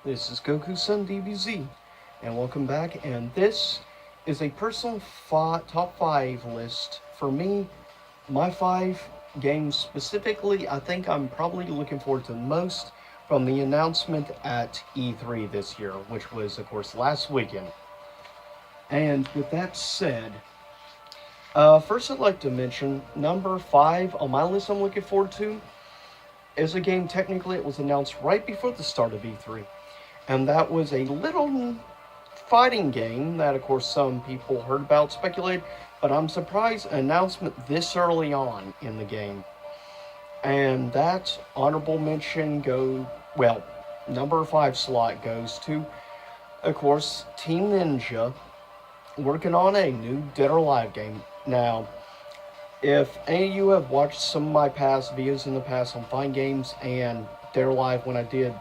This is Goku Sun DBZ, and welcome back. And this is a personal top five list for me. My five games specifically, I think I'm probably looking forward to the most from the announcement at E3 this year, which was, of course, last weekend. And with that said, first I'd like to mention number five on my list I'm looking forward to is a game technically it was announced right before the start of E3. And that was a little fighting game that, of course, some people heard about, speculated, but I'm surprised an announcement this early on in the game. And that honorable mention number five slot goes to, of course, Team Ninja working on a new Dead or Alive game. Now, if any of you have watched some of my past videos in the past on fighting games and Dead or Alive when I did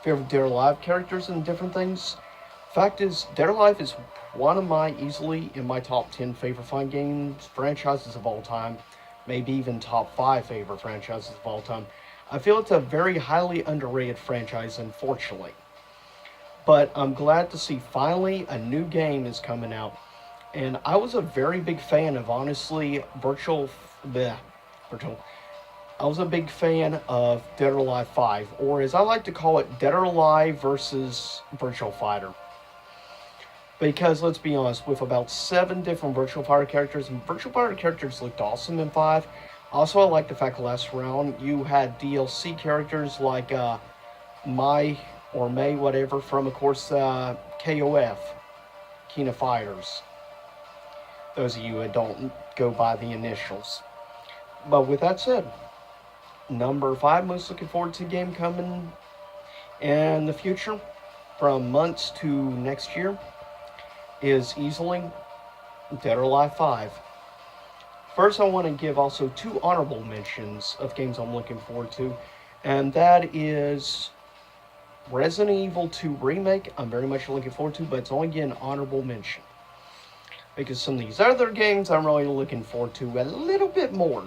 favorite Dead or Alive characters and different things. Fact is, Dead or Alive is one of my easily in my top 10 favorite fighting games franchises of all time, maybe even top 5 favorite franchises of all time. I feel it's a very highly underrated franchise, unfortunately. But I'm glad to see finally a new game is coming out. And I was a very big fan of, honestly, I was a big fan of Dead or Alive 5, or as I like to call it, Dead or Alive versus Virtual Fighter. Because let's be honest, with about 7 different Virtual Fighter characters, and Virtual Fighter characters looked awesome in 5. Also, I like the fact last round you had DLC characters like Mai or May, whatever, from, of course, KOF, King of Fighters. Those of you that don't go by the initials. But with that said, number 5, most looking forward to game coming in the future from months to next year is easily Dead or Alive 5. First, I want to give also 2 honorable mentions of games I'm looking forward to, and that is Resident Evil 2 Remake. I'm very much looking forward to, but it's only getting an honorable mention. Because some of these other games I'm really looking forward to a little bit more.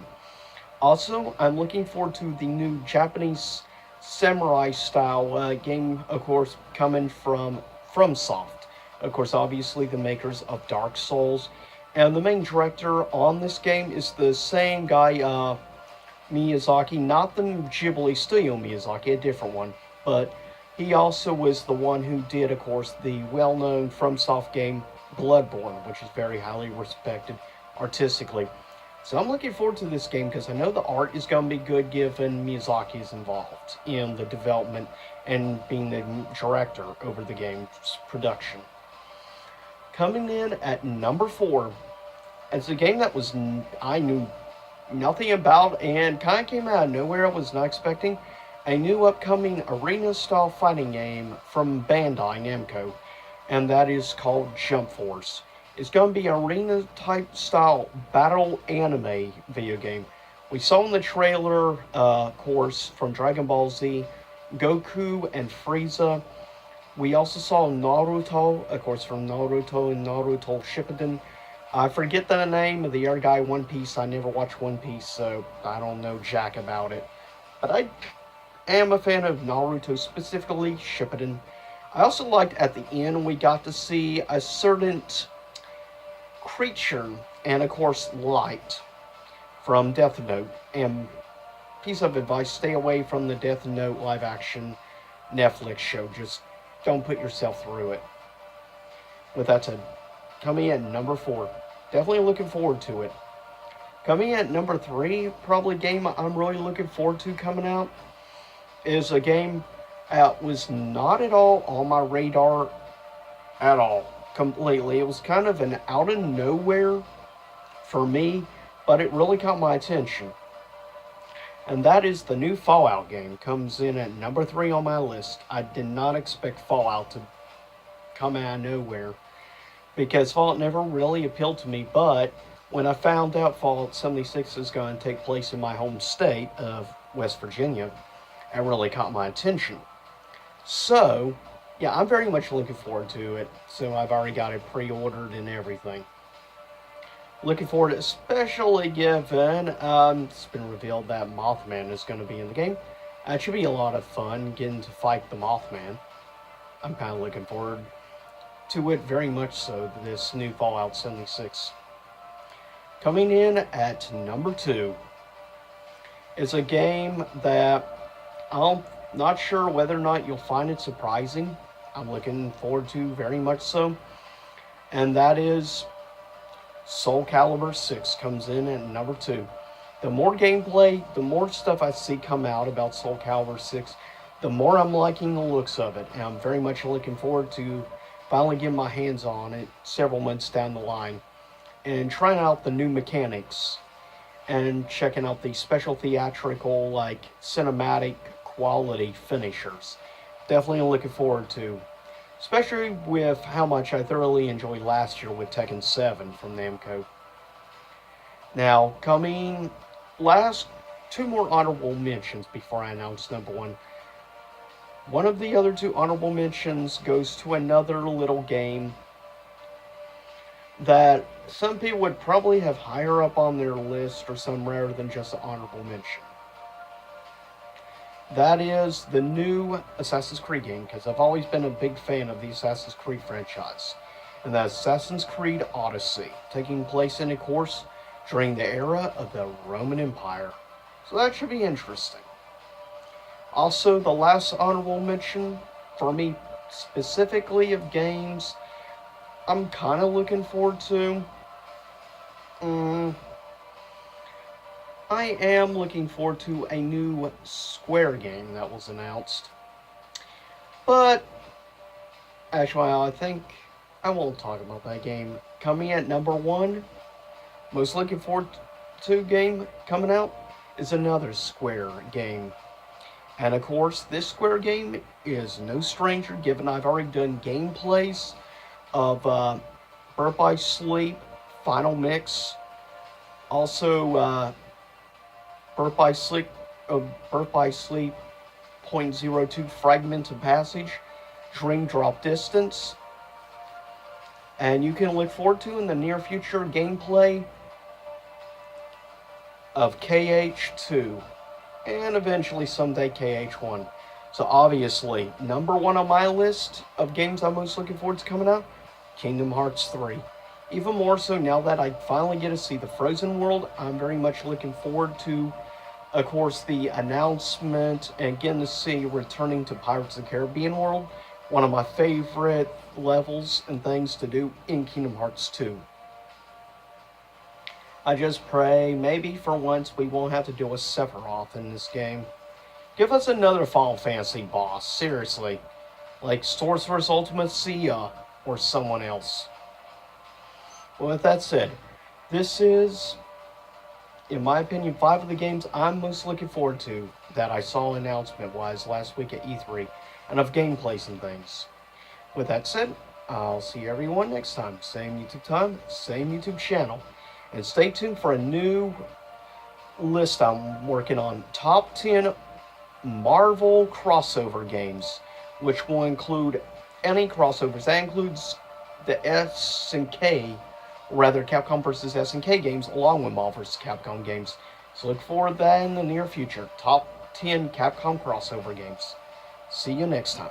Also, I'm looking forward to the new Japanese samurai style game, of course, coming from FromSoft. Of course, obviously the makers of Dark Souls. And the main director on this game is the same guy, Miyazaki, not the Ghibli Studio Miyazaki, a different one. But he also was the one who did, of course, the well-known FromSoft game Bloodborne, which is very highly respected artistically. So I'm looking forward to this game because I know the art is going to be good given Miyazaki is involved in the development and being the director over the game's production. Coming in at number 4, it's a game that I knew nothing about and kind of came out of nowhere. I was not expecting a new upcoming arena-style fighting game from Bandai Namco, and that is called Jump Force. It's going to be an arena-type style battle anime video game. We saw in the trailer, course, from Dragon Ball Z, Goku and Frieza. We also saw Naruto, of course, from Naruto and Naruto Shippuden. I forget the name of the other guy, One Piece. I never watched One Piece, so I don't know jack about it. But I am a fan of Naruto, specifically Shippuden. I also liked at the end we got to see a certain creature and, of course, Light from Death Note. And piece of advice, stay away from the Death Note live action Netflix show. Just don't put yourself through it. With that said, coming in number 4, definitely looking forward to it. Coming in at number 3, probably game I'm really looking forward to coming out, is a game that was not at all on my radar at all. Completely. It was kind of an out of nowhere for me, but it really caught my attention. And that is the new Fallout game. Comes in at number 3 on my list. I did not expect Fallout to come out of nowhere, because Fallout never really appealed to me, but when I found out Fallout 76 is going to take place in my home state of West Virginia, it really caught my attention. So, yeah, I'm very much looking forward to it. So I've already got it pre-ordered and everything. Looking forward, especially given it's been revealed that Mothman is going to be in the game. It should be a lot of fun getting to fight the Mothman. I'm kind of looking forward to it very much so, this new Fallout 76. Coming in at number 2 is a game that I'm not sure whether or not you'll find it surprising. I'm looking forward to very much so. And that is Soul Calibur 6 comes in at number 2. The more gameplay, the more stuff I see come out about Soul Calibur 6, the more I'm liking the looks of it. And I'm very much looking forward to finally getting my hands on it several months down the line and trying out the new mechanics and checking out the special theatrical, like, cinematic quality finishers. Definitely looking forward to, especially with how much I thoroughly enjoyed last year with Tekken 7 from Namco. Now, coming last, 2 more honorable mentions before I announce number 1. One of the other 2 honorable mentions goes to another little game that some people would probably have higher up on their list or some rather than just an honorable mention. That is the new Assassin's Creed game, because I've always been a big fan of the Assassin's Creed franchise. And that's Assassin's Creed Odyssey, taking place in, of course, during the era of the Roman Empire. So that should be interesting. Also, the last honorable mention for me specifically of games I'm kind of looking forward to. I am looking forward to a new Square game that was announced. But, actually, I think I won't talk about that game. Coming at number 1, most looking forward to game coming out is another Square game. And of course, this Square game is no stranger, given I've already done gameplays of Birth by Sleep, Final Mix, also Birth by Sleep, .02 Fragment of Passage, Dream Drop Distance, and you can look forward to in the near future gameplay of KH2, and eventually someday KH1. So obviously, number 1 on my list of games I'm most looking forward to coming out, Kingdom Hearts 3. Even more so now that I finally get to see the Frozen World, I'm very much looking forward to, of course, the announcement and getting to see returning to Pirates of the Caribbean World, one of my favorite levels and things to do in Kingdom Hearts 2. I just pray maybe for once we won't have to deal with Sephiroth in this game. Give us another Final Fantasy boss, seriously. Like Sorcerer's Ultimate Sia or someone else. Well, with that said, this is, in my opinion, 5 of the games I'm most looking forward to that I saw announcement-wise last week at E3, and of gameplays and things. With that said, I'll see everyone next time. Same YouTube time, same YouTube channel. And stay tuned for a new list I'm working on. Top 10 Marvel crossover games, which will include any crossovers. That includes the SNK, or rather Capcom vs. SNK games, along with Marvel vs. Capcom games. So look forward to that in the near future. Top 10 Capcom crossover games. See you next time.